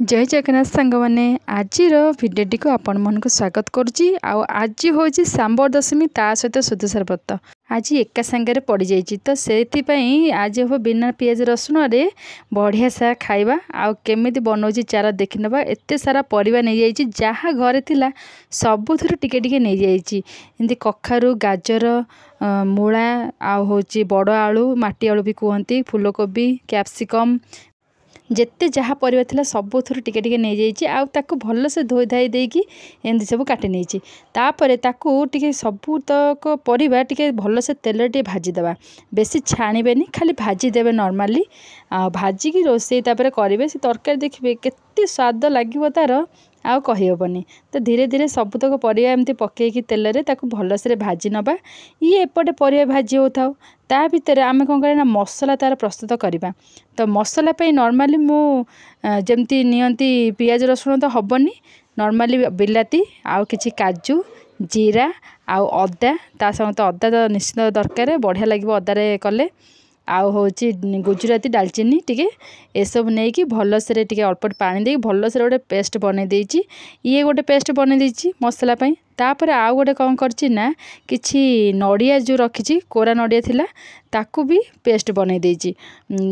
जय जगन्नाथ सांग मैंने आज भिडियोटी को आपण मन को स्वागत करुच्ची। आज हूँ सांबर दशमी ता सहित सुदशा व्रत आज एका सांगे पड़ जाइए तो से आज हम बिना पियाज रसुण रे बढ़िया सा खाइबा केमिति बनाऊँगी चारा देखि नबा। एते सारा परिबा नहीं जाइए जहाँ घरे थिला सबुथुरु टिके टिके नहीं जाइए एमती कखारु गाजर मूला आउे बड़ आलू माटी आलू भी कहती फूलकोबी कैप्सिकम जेते जहाँ परिवा थिला सबुथुरु टिके टिके नहीं जाइए आउ भल से धोई धाई देकी एमती सब काटी नहीं तापर ताकू टिके सबुतक परिवा टिके भल से तेल टे भाजीदेवा बेसी छाणीबेनी खाली भाजीदेवे नॉर्मली भाजिकी रोषे तापर करेंगे से तरकारी देखिए केते स्वाद लगे तार आउ कहीहबनी। तो धीरे धीरे सबुतक परिवा एमती पकईकी तेल रे ताकू भल से भाजी नबा ये एपटे परिवा भाजी होता ता भितर आम कौन करें मसला तार प्रस्तुत करवा। तो मसला पे नॉर्मली मु जमती नियंती पियाज रसुण तो हबनी नॉर्मली बिलाती आउ किछि काजू जीरा आउ अदा ता संग तो अदा तो निश्चित दरकार बढ़िया लगे अदारे कले आउ हूँ गुजराती डालचीनी टिके एसब नहीं कि भल से टिके अल्प पानी दे भल से गोटे पेस्ट बनई देछि ये गोटे पेस्ट बनई देछि मसला पई। तापर आउ गोटे कौन करछि ना किछि नड़िया जो रखी कोरा नड़िया थिला ताकू भी पेस्ट बनई देछि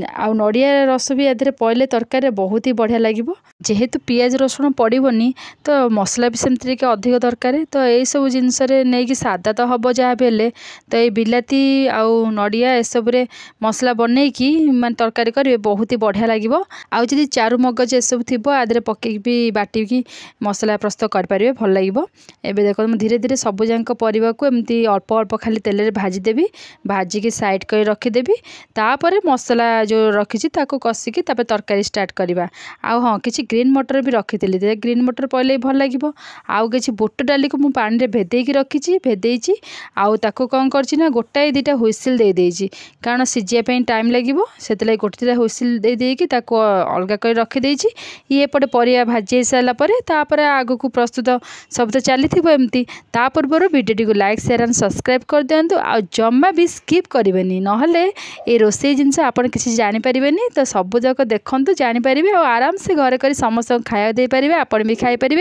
आउ नड़िया रस भी एधरे पड़े तरकारी बहुत ही बढ़िया लगे जेहेतु पियाज रसुण पड़ोनी तो मसला भी सेमती अधिक दरकार। तो यही सब जिनस नहीं कि सादा तो हम जहाँ भी हेले तो ये बिलाती आउ नड़िया एसबू मसला बनईकी मान तरकारी करेंगे बहुत ही बढ़िया लगे। आउ जदि चारु मगज एसबू थी आदि पकई भी बाटिकी मसला प्रस्तुत करें भल लगे। एबे देखो धीरे धीरे सबुजाक परिवा को एमती अल्प अल्प खाली तेल रे भाजीदेवी भाजिकी साइड कर रखीदेवी तापर मसला जो रखी कषिकी तरकारी स्टार्ट करवा। आउ हाँ किसी ग्रीन मटर भी रखी ग्रीन मटर पड़े भल लगे। आउ किसी बुट डाली को मुझे पानी भेदेकी रखी भेदेची आउ ताको कौन करना गोटाए दुटा हुइसिल दे देइछि कारण सीझापी टाइम लगे से गोटे दुटा हुइसिल दे देकी अलग कर रखीदेछि। ये पटे परिया भाजी सारापर आग को प्रस्तुत सब तो चली एमती ता पूर्व वीडियो को लाइक शेयर एंड सब्सक्राइब कर दिंतु आ जमा भी स्किप करेंगे नहले ये रोषे जिनस आप किसी जानीपर तो सबूक देखते जानीपर और आराम से घरे कर समस्त खाया दे पारे आपण भी खाईपर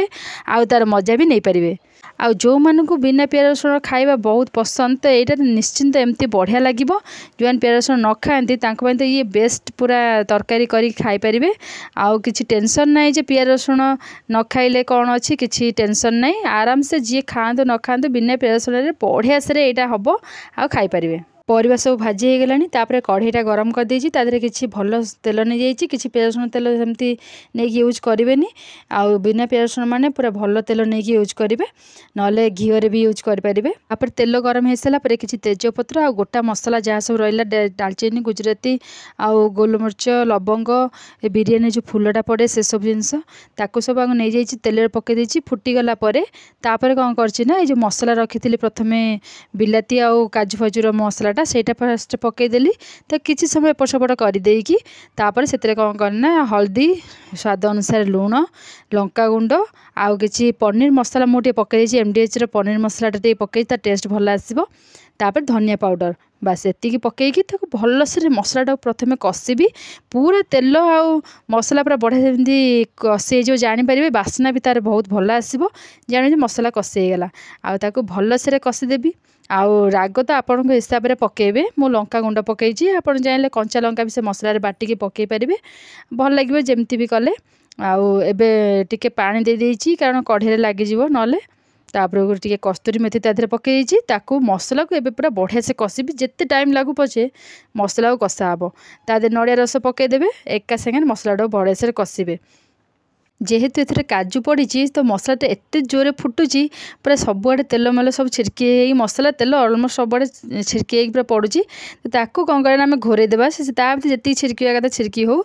आउ तार मजा भी नहीं पारे। आउ जो मानू बिना पियाज रसुण खाइबा बहुत पसंद तो यहाँ निश्चिंत एमती बढ़िया लगे जो मैंने पियाज रसुण न खाती तो ये बेस्ट पूरा तरकारी करी खाईपर आउ किसी टेंशन ना जे पियाज रसुण न खाइले कौन अच्छी किसी टेंशन नहीं आराम से जी खातु न खातु बिना पियाज रसुण बढ़िया से यहाँ हम आ खाईपर। परिवा सब भाजी हो गलानी तापर कढ़ईटा गरम कर देछि तादरे किछि भल तेल नहीं जाइछि किछि पियाज रसुण तेल सेमती नहीं यूज करेंगे आउ बिना पियाज रसुण माने पूरा भल तेल नहीं यूज करेंगे नले घीरे भी यूज करेंगे। तापर तेल गरम हो सारा पर किछि तेजपत्र आ गोटा मसला जहाँ सब रहा डालचीनी गुजराती आउ गोलमरिच लवंग बिरियानी जो फूलटा पड़े से सब जिनस ताकू सब आगे नहीं जाइछि तेल पकई देछि फुटीगला तापर कौन करछि ना ये जो मसला रखी प्रथमे बिलाती आउ काजू फाजूर मसला सेटा फास्ट पकईदेली तो किसी समय एपट सेपट करदेकी तापर से कौन करना हल्दी स्वाद अनुसार लुण लंका गुंड आउ किसी पनीर मसला मुझे पकई एमडीएच पनीर मसलाटा पकई टेस्ट भल आसो तापर धनिया पाउडर बास एतिकी पकईकी भल से मसलाटा प्रथमे कषिबी पूरा तेल आउ मसला पूरा बढ़िया जमी कषि जो जानीपर बास्ना भी तार बहुत भल आसो जान मसला कषि गला आउ भल से कषिदेवी आउ राग तो आपण हिसाब से पकेबे मु लंका गुंड पकई आपड़ चाहिए कंचा लंका भी से मसला बाटिकी पकई पारे भल लगे जमती भी कले आउ एबे टिके पानी दे देइछि कारण कढ़े लगिज नले तापर टे कस्तूरी मेथी तादे पकई ताकू मसला को एबे पूरा बढ़िया से कषिबी जिते टाइम लागू पछे मसला को कषा हम तादे नड़िया रस पकईदेवे एका संगे मसलाटा बढ़िया से कषिबे जेहेतु एथरे काजू पड़ी तो मसलाटा एते जोरे फुटुची पूरा सबुआड़े तेल मेल सब छिड़की मसला तेल अलमोस्ट सबुआड़े छिड़की पूरा पड़ुची तो ताकू कौन करें आम घोरेदेवा से जी छिड़किया कथा छिड़की हो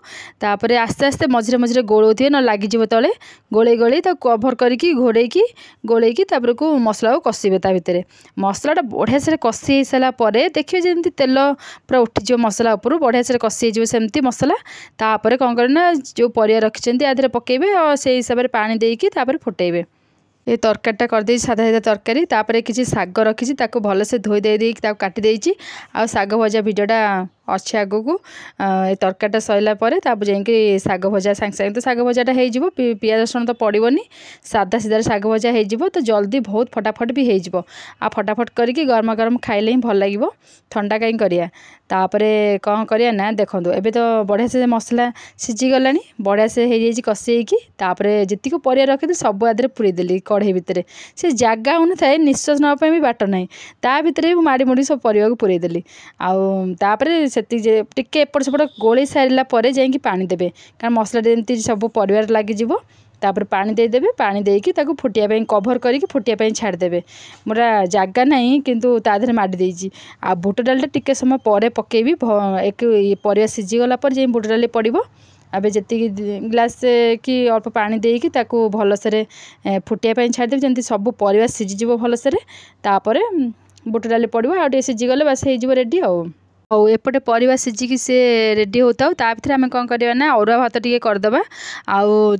तापर आस्ते आस्ते मझे मझे गोलौथे न लगिज तले गोले गोले कभर करके घोड़ेकी गोलेकी तापर को मसला को कषिबे ता भितर मसलाटा बढ़िया से कषि हो सारापर देखिए जमी तेल पूरा उठिज मसला उपरू बढ़िया से कषि सेमती मसला तापर कौन करना जो परिया रखिंट आधे पकेबे से हिसाब से पानी देकी तापर फुटेबे ये तरकारीटा करदे सादा सादा तरकारी किसी शाग रखी भल से धोई दे काटी आ शाग भजा भिडियोटा अच्छे आग को तरकारीटा सरला तापर जाइए शाग भजा सांगे सांगे तो शाग भजाटा हो पियाज रसुण तो पड़ोनी सादा सीधा शाग भजा हो तो जल्दी बहुत फटाफट भी हो फटाफट करके गरम गरम खाइले ही भल लगे ठंडा कहीं करिया तापरे कौन करिया ना देखो एबे तो बढ़िया से मसला सीझीगला बढ़िया से हो कषेकी जीक पर रखी सब आदि पूरेदेली कढ़ई भितर से जगह होन थाए निश्वास नापी भी बाट ना ता भितर भी माड़ी मुड़ी सब परिवा को पूरेदेली आउे से टिके एपट सेपट गोली सारा पर जाइए पानी देवे कारण मसला जमी सब परिवार लगिज तापर पानी देदेवे पानी देकी ताकू फुटिया कभर करके फुटिया छाड़देवे मोरा जगह नहीं किंतु तादेह माड़ी देजी आ बुट डालटा टिके समय पर पकेबी एक परिवा सीझीगला जाइए बुट डाली पड़ो अब जी ग्लास कि अल्प पानी देकी ताकू भलसे फुटिया छाड़देवी जमी सब परिवा सीझीज भलसे तापर बुट डाली पड़ो आ सीझीगले बास हो रेडी आउ एपटे परिवा सीझिकी से रेडी होता ता भर आम कौन करवा ना अरुआ भात टे करदे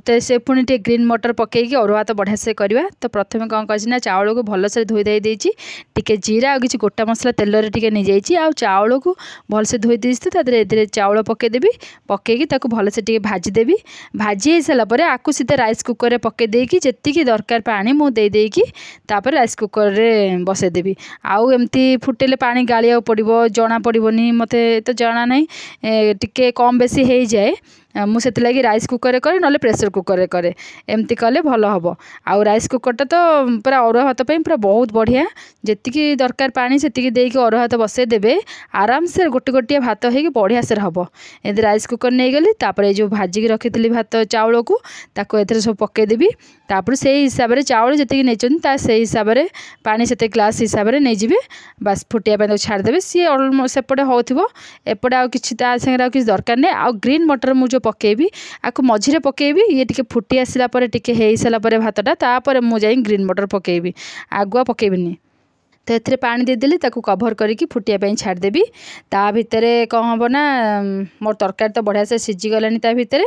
तो से पुणी टे ग्रीन मटर पकईकी अरुआ भात बढ़िया से करवा तो प्रथम कौन कर चाउल को भलसे धोई दे टे जीरा आ कि गोटा मसला तेल टे नहीं जाइए चाउल को भलसे धोई देती चाउल पकईदेवी पकईकी भलसे टे भाजीदेवी भाजी हो सारापर आपको सीधा राइस कुकर में पकईदेकी जी दरकार पानी मुझे राइस कुकर में बसईदेवी आउ एमती फुटेले पानी गालिया पड़ो जना पड़ोनी मते तो जाना नहीं टिके कम बेसी हो जाए मुझे लगी राइस कुकर करे ना प्रेसर कुकर करे एमती कले भल हम आउ राइस कुकरटा तो पूरा अरुआ भात पूरा बहुत बढ़िया जी दरकार पानी से देकी अरुआ भात बसई देवे आराम से गोटे गोटिया भात हो बढ़िया से हम यदि राइस कुकर नहीं गली तापर जो भाजिकी रखी भात चाउल को ताको सब पकईदेवी तापर से हिसाब से चाउल जी नहीं से हिसाब से पानी से ग्लास हिसाब से नहीं जाए बास फुटिया छाड़देवे सी सेपटे होपटे आउ कि किसी दरकार नहीं आउ ग्रीन मटर मुझे पकेबी आपको मझीरे पकेबी ये टिके फुटी आसला टिके हो सारापर भातटा तापर मुझे ग्रीन मटर पकेबी आगुआ पकेबिनी तो ये पानी देदेली कभर करके फुटिया छाड़देवी ता भितर कौन हम ना मोर तरकारी तो बढ़िया से सीझीगला ता भितर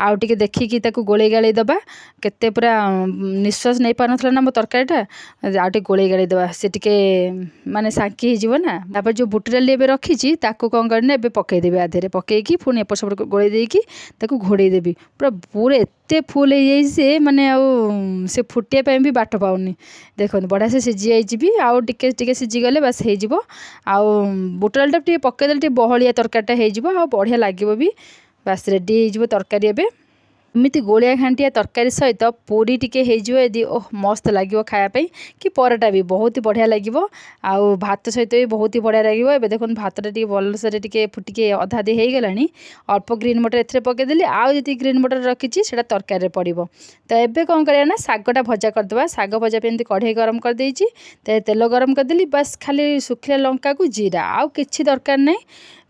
आउ टे देखिकी गोले गाड़ी दबा केते पूरा निश्वास नहीं पार ना मो तरकारीटा आउ गोले गाड़ी दबा से टिके माने सांकी होना तापर जो बुट डाली एबे रखी कौन करना एबे पकईदेवी आधे पकईकी पुणी एपट सेपट गोले देकी घोड़े देवी पूरा पूरा एते फुल हो जाए माने से फुटिया भी बाट पाऊनी देखो बढ़िया से सीझी जाइए आउ टिके सीझीगले बास हो बुट डालटा टे पकईदेले बहलिया तरकारीटा हो बढ़िया लगे भी बास रेडी हो तरकारी एबे एमती गोलिया घांटिया तरकारी सहित पूरी टिके यदि ओह मस्त लगे खायापी कि पराटा भी बहुत ही बढ़िया लगे आउ भात सहित भी बहुत ही बढ़िया लगे एबे देखो भातटा टे भलसे टे फुटिके अधा दे हो गलानी अल्प ग्रीन मटर एथे पकईदेली आउ जी ग्रीन मटर रखी से तरकारी पड़ो तो एबे कौन करना ना शागटा भजा करदे शाग भजा पे कढ़ई गरम कर देइछि तेल गरम करदेली बस खाली सुखिला लंका को जीरा आउ किछि दरकार नहीं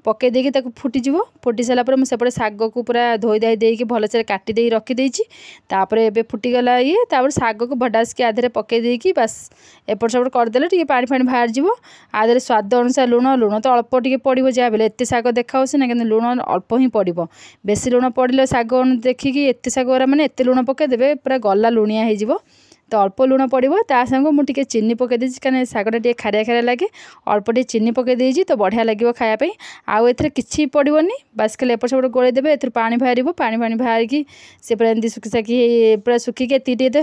पकई देकी फुटीज फुटी सारापर मुझे सेपटे शाग को पूरा धोई धाई देकी भलसे काटी रखीदे एबे फुटीगला ये तापर शाग को भडास के आधे पकई देकी बस एपट सेपट करदेले टिके पानी फानी बाहर जीवो आधे स्वाद अनुसार लुण तो अल्प टिके पड़ो जहाँ बेले एत शाग देखा ना कि लुण अल्प ही पड़ो बेसी लुण पड़े शाग देखिकी एत शाग मैंने एत लुण पकईदेवे पूरा गला लुणिया हो तो अल्प लुण पड़ो ता संग मुझे चीनी पकई देती कहीं शागटा टे खारिया खारिया लगे अल्प टे चीनी पकई देती तो बढ़िया लगे खायापी आउ ए कि पड़ोनी बास खाली एपट सेपट गोले देवे ए पानी बाहर पानी फानी बाहर की से पूरा एमती सुखी साखी पूरा सुखिकी एति तो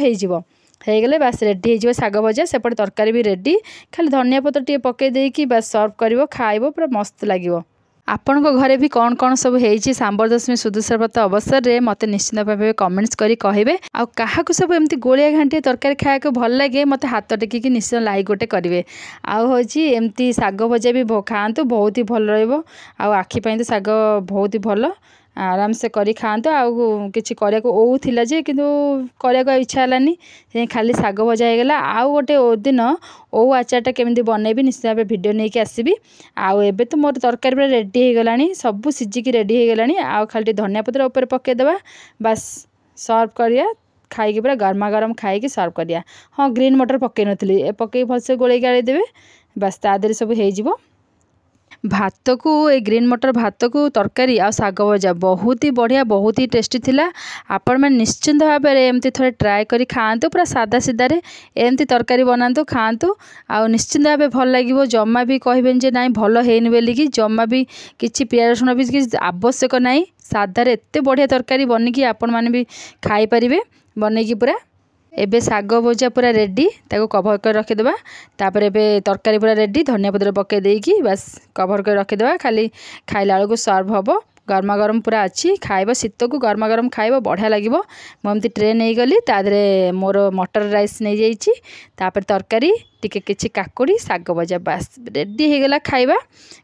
होगले बास रेडी हो शाग भजा सेपटे तरकारी भी रेडी खाली धनिया पत्र टे पकई देकी बास सर्व कर खाइब पूरा मस्त लगे आपण घरे भी कौन कौन सब होती सांबर दशमी सुदूषा व्रत अवसर में मत निश्चित भाव कमेंट्स करी कहे आ क्या सब एमती गोलिया घांटी तरकारी खाया भल लगे मत हाथ टेकिकी निश्चय लाइक गोटे करेंगे आमती शाग भजा भी खातु बहुत ही भल रखी तो शाग बहुत ही भल आराम से करी खातु आउ कि ओला जे कि इच्छा है खाली शाग भजा होगला आउ गोटे दिन ओ आचारटा केमी बनैबी निश्चित भाव भिडियो नहीं कि आसबि आउ एबे तो मोर तरकारी पूरा रेडी हो गलानी सब सीझिकी रेडी हो गलानी आउ खाली धनिया पत्र ऊपर पकईदेवा बास सर्व करिया खाई पूरा गरमा गरम खाई सर्व करिया हाँ ग्रीन मटर पकई नी पकई भलसे गोले गाड़ी देवे बास ता देहरे सब हो भात को ए ग्रीन मटर भात को तरकारी आ साग भजा बहुत ही बढ़िया बहुत ही टेस्टी थिला। आपण मैंने निश्चिंत भाव में एमती थोड़े ट्राए करी खातु पूरा सादा सीधारे एमती तरकारी बनातु खातु आ निश्चिंत भाव भल लगे। जमा भी कहबेन जे नाई भल हैनी बोलिकी जमा भी किछि प्याज रसुण भी किछि आवश्यक नाई सादारे एते बढ़िया तरकारी बनिकी आपण माने भी खाई परिबे बनैकी पूरा। एबे साग भजा पूरा रेडी ताको कभर कर रखिदेबा तापर एबे तरकारी पूरा रेडी धनिया पत्र पके देकी बस कभर कर रखिदेबा खाली खाइला बेलू सर्व हबो। गरमा गरम पूरा अच्छी खाइब शीत को गरमा गरम खाइब बढ़िया लगे। मुझे ट्रे नहीं गली तादरे मोर मटर राइस नहीं जाइए तापर तरकारी टिके किछि काकुड़ी साग भजा बास रेडी हो गला खाइबा।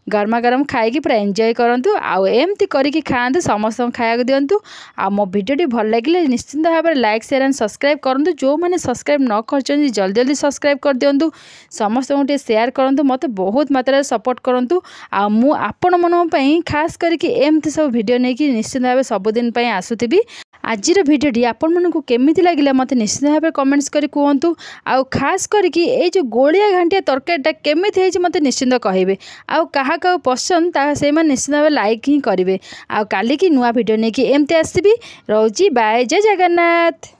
गरमा गरम खाई पूरा एंजॉय करंतु आउ एमती करिकी खाआंतु समस्त खाया दिंतु। आ मो वीडियोटी भल लगे निश्चिंत भाव में लाइक शेयर एंड सब्सक्राइब करूँ। जो मैंने सब्सक्राइब न कर जल्दी जल्दी सब्सक्राइब कर दिंतु समस्त को शेयर करूँ मत बहुत मात्रा सपोर्ट करूँ। आ मु आपण मन खास करके एमती सब वीडियो नहीं कि निश्चित भाव सबुदिन आसुथी। आजिर भिडियोटी आपण मानकु केमिति लागिला मते निश्चित भाव कमेंट्स करी कहतु। आउ खास करके ए जो गोलिया घांटिया तरकारीटा केमिति हेछि मते निश्चिंत कहिबे। आउ काहा का पसंद ता से मन निश्चित भाव लाइक ही करिवे। आउ काली की नुआ वीडियो नहीं कि एमती आसीबी। रहउची बाय जय जगन्नाथ।